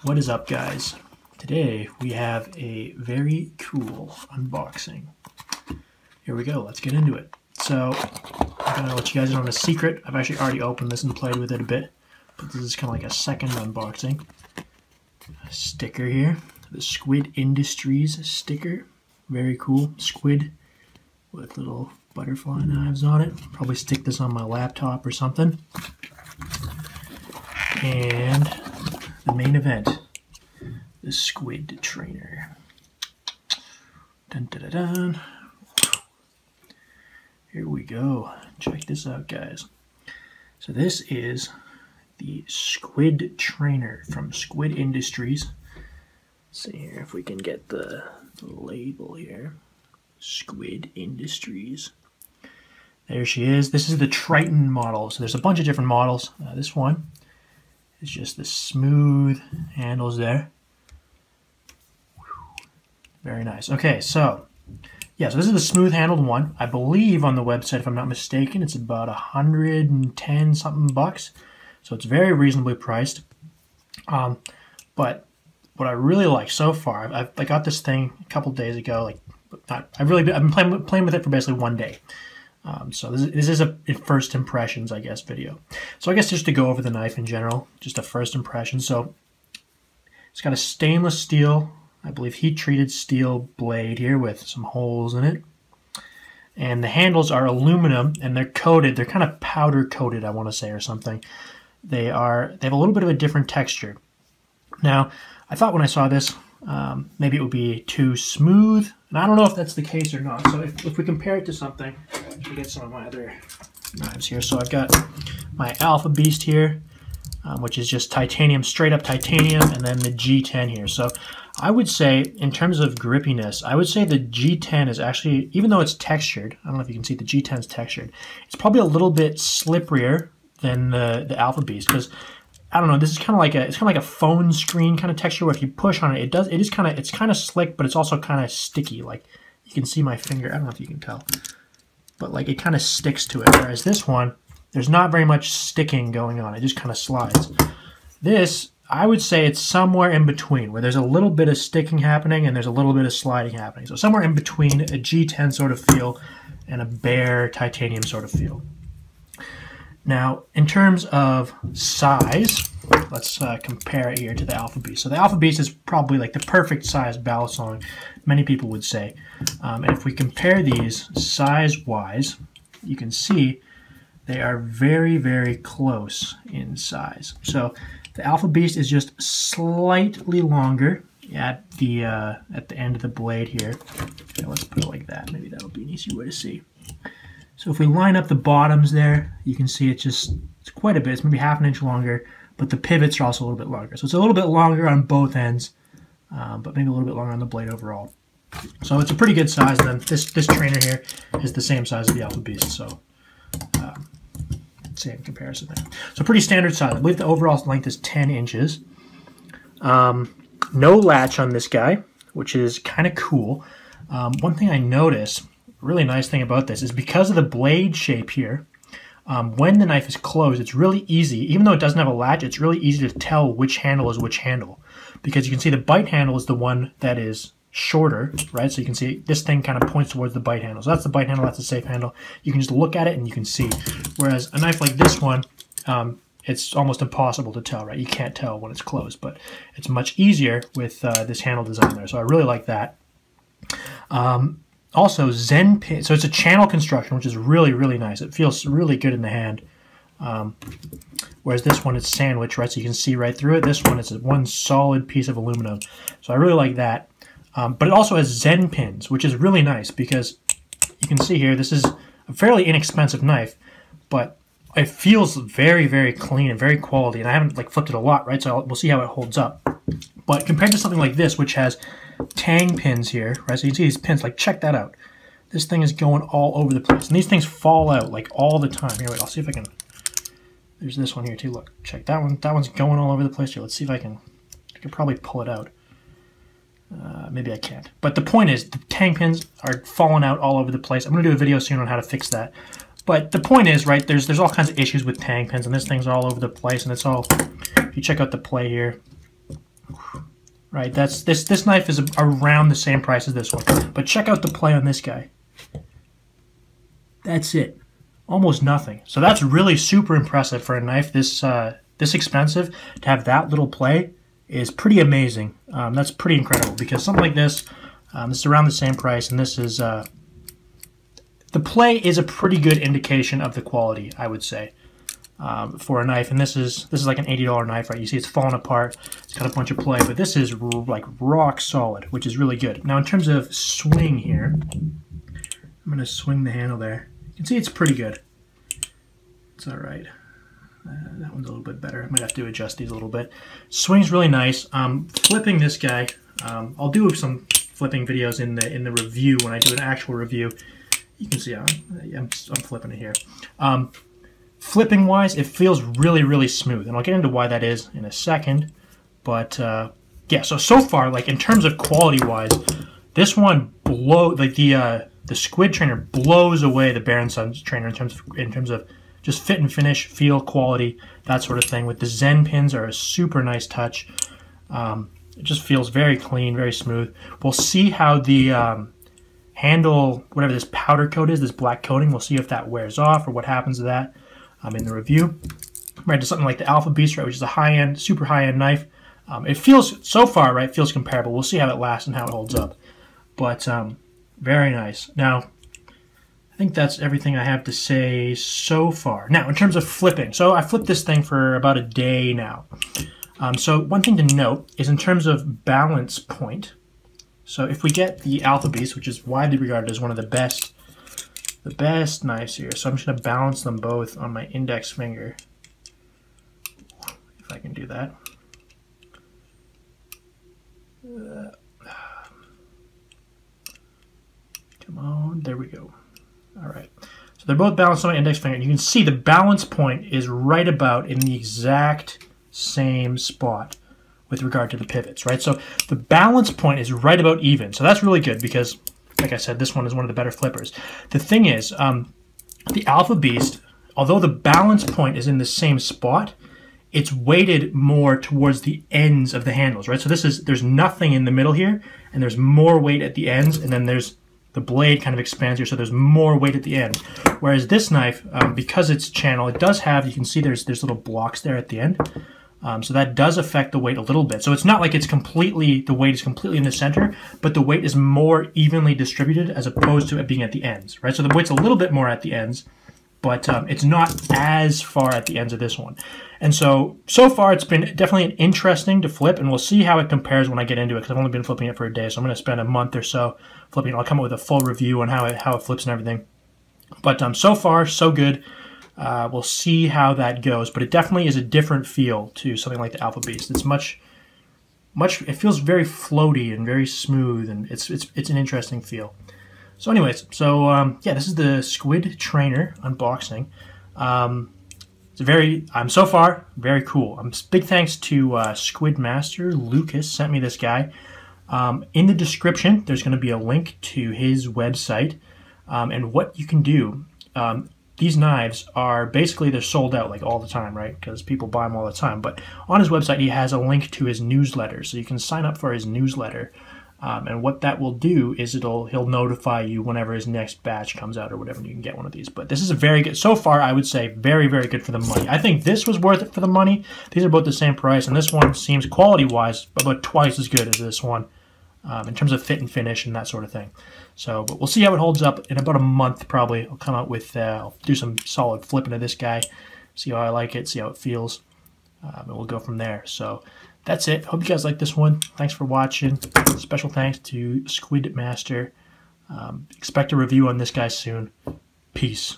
What is up, guys? Today we have a very cool unboxing. Here we go, let's get into it. So, I'm going to let you guys in on a secret. I've actually already opened this and played with it a bit, but this is kind of like a second unboxing. A sticker here, the Squid Industries sticker. Very cool, squid with little butterfly knives on it. Probably stick this on my laptop or something. And the main event, the Squid trainer. Dun, dun, dun, dun. Here we go. Check this out, guys. So this is the Squid trainer from Squid Industries. Let's see here if we can get the label here. Squid Industries. There she is. This is the Triton model. So there's a bunch of different models. This one is just the smooth handles there. Very nice. Okay, so yeah, so this is the smooth handled one. I believe on the website, if I'm not mistaken, it's about 110 something bucks. So it's very reasonably priced. But what I really like so far, I got this thing a couple days ago. I've been playing with it for basically one day. So this is a first impressions, I guess, video. So I guess just to go over the knife in general, just a first impression. So it's got a stainless steel, I believe heat-treated steel blade here with some holes in it. And the handles are aluminum, and they're coated. They're kind of powder-coated, I want to say, or something. They have a little bit of a different texture. Now, I thought when I saw this, maybe it would be too smooth, and I don't know if that's the case or not. So if we compare it to something, let me get some of my other knives here. So I've got my Alpha Beast here, which is just titanium, straight up titanium, and then the G10 here. So I would say, in terms of grippiness, I would say the G10 is actually, even though it's textured, I don't know if you can see the G10 is textured, it's probably a little bit slipperier than the Alpha Beast, because I don't know, this is kind of like a phone screen kind of texture where if you push on it, it's kind of slick, but it's also kind of sticky. Like, you can see my finger, I don't know if you can tell, but like it kind of sticks to it. Whereas this one, there's not very much sticking going on. It just kind of slides. This, I would say it's somewhere in between, where there's a little bit of sticking happening and there's a little bit of sliding happening. So somewhere in between a G10 sort of feel and a bare titanium sort of feel. Now, in terms of size, let's compare it here to the Alpha Beast. So the Alpha Beast is probably like the perfect size Balisong, many people would say. And if we compare these size-wise, you can see they are very, very close in size. So the Alpha Beast is just slightly longer at the end of the blade here. Okay, let's put it like that. Maybe that'll be an easy way to see. So if we line up the bottoms there, you can see it's quite a bit. It's maybe half an inch longer, but the pivots are also a little bit longer. So it's a little bit longer on both ends, but maybe a little bit longer on the blade overall. So it's a pretty good size. And then this trainer here is the same size as the Alpha Beast, so same comparison there. So pretty standard size. I believe the overall length is 10 inches. No latch on this guy, which is kind of cool. One thing I noticed, really nice thing about this, is because of the blade shape here, when the knife is closed, it's really easy, even though it doesn't have a latch, it's really easy to tell which handle is which handle, because you can see the bite handle is the one that is shorter, right? So you can see this thing kind of points towards the bite handle. So that's the bite handle, that's the safe handle. You can just look at it and you can see. Whereas a knife like this one, it's almost impossible to tell, right? You can't tell when it's closed, but it's much easier with this handle design there. So I really like that. Also, Zen pin, so it's a channel construction, which is really, really nice. It feels really good in the hand. Whereas this one, it's sandwich, right? So you can see right through it. This one, it's one solid piece of aluminum. So I really like that. But it also has Zen pins, which is really nice because you can see here, this is a fairly inexpensive knife, but it feels very, very clean and very quality. And I haven't flipped it a lot, right? So we'll see how it holds up. But compared to something like this, which has tang pins here, right? So you can see these pins, check that out. This thing is going all over the place. And these things fall out all the time. Here, wait, I'll see if I can. There's this one here too. Look, check that one. That one's going all over the place here. Let's see if I can probably pull it out. Maybe I can't. But the point is, the tang pins are falling out all over the place. I'm going to do a video soon on how to fix that. But the point is, right, there's all kinds of issues with tang pins, and this thing's all over the place, and it's all, if you check out the play here, Right, this knife is around the same price as this one. But check out the play on this guy. That's it. Almost nothing. So that's really super impressive for a knife this expensive. To have that little play is pretty amazing. That's pretty incredible, because something like this, this is around the same price, and this is the play is a pretty good indication of the quality, I would say, for a knife. And this is like an $80 knife, right? You see it's falling apart. It's got a bunch of play, but this is like rock solid, which is really good. Now in terms of swing here, I'm going to swing the handle there. You can see it's pretty good. It's all right. That one's a little bit better. I might have to adjust these a little bit. Swing's really nice. Flipping this guy, I'll do some flipping videos in the review when I do an actual review. You can see I'm flipping it here. Flipping wise, it feels really, really smooth, and I'll get into why that is in a second. But yeah, so far, like in terms of quality wise, this one the Squid trainer blows away the Baron Sons trainer in terms of just fit and finish, feel, quality, that sort of thing. With the Zen pins are a super nice touch. It just feels very clean, very smooth. We'll see how the handle, whatever this powder coat is, this black coating, we'll see if that wears off or what happens to that in the review. Right, to something like the Alpha Beast, right, which is a high-end, super high-end knife. It feels, so far, right, feels comparable. We'll see how it lasts and how it holds up. But very nice. Now, I think that's everything I have to say so far. Now, in terms of flipping, so I flipped this thing for about a day now. So one thing to note is in terms of balance point. So if we get the Alpha Beast, which is widely regarded as one of the best knives here. So I'm just going to balance them both on my index finger, if I can do that. Come on, there we go. All right, so they're both balanced on my index finger, and you can see the balance point is right about in the exact same spot with regard to the pivots, right? So the balance point is right about even, so that's really good because, like I said, this one is one of the better flippers. The thing is, the Alpha Beast, although the balance point is in the same spot, it's weighted more towards the ends of the handles, right? So there's nothing in the middle here, and there's more weight at the ends, and then there's the blade kind of expands here, so there's more weight at the end. Whereas this knife, because it's channel, it does have, you can see there's little blocks there at the end. So that does affect the weight a little bit. So it's not like it's completely, the weight is completely in the center, but the weight is more evenly distributed as opposed to it being at the ends, right? So the weight's a little bit more at the ends, but it's not as far at the ends of this one. And so far it's been definitely interesting to flip, and we'll see how it compares when I get into it, because I've only been flipping it for a day, so I'm going to spend a month or so flipping it. I'll come up with a full review on how it flips and everything. But so far, so good. We'll see how that goes, but it definitely is a different feel to something like the Alpha Beast. It's much, it feels very floaty and very smooth, and it's an interesting feel. So anyways, yeah, this is the Squid trainer unboxing. It's so far very cool. Big thanks to Squid Master Lucas, sent me this guy. In the description, there's going to be a link to his website, and what you can do. These knives are basically, they're sold out like all the time, right? Because people buy them all the time. But on his website, he has a link to his newsletter, so you can sign up for his newsletter. And what that will do is he'll notify you whenever his next batch comes out or whatever, and you can get one of these. But this is a very good, so far I would say very, very good for the money. I think this was worth it for the money. These are both the same price, and this one seems quality-wise about twice as good as this one in terms of fit and finish and that sort of thing. So, but we'll see how it holds up in about a month probably. I'll come out with, I'll do some solid flipping of this guy, see how I like it, see how it feels, and we'll go from there. So that's it. Hope you guys like this one. Thanks for watching. Special thanks to Squid Master. Expect a review on this guy soon. Peace.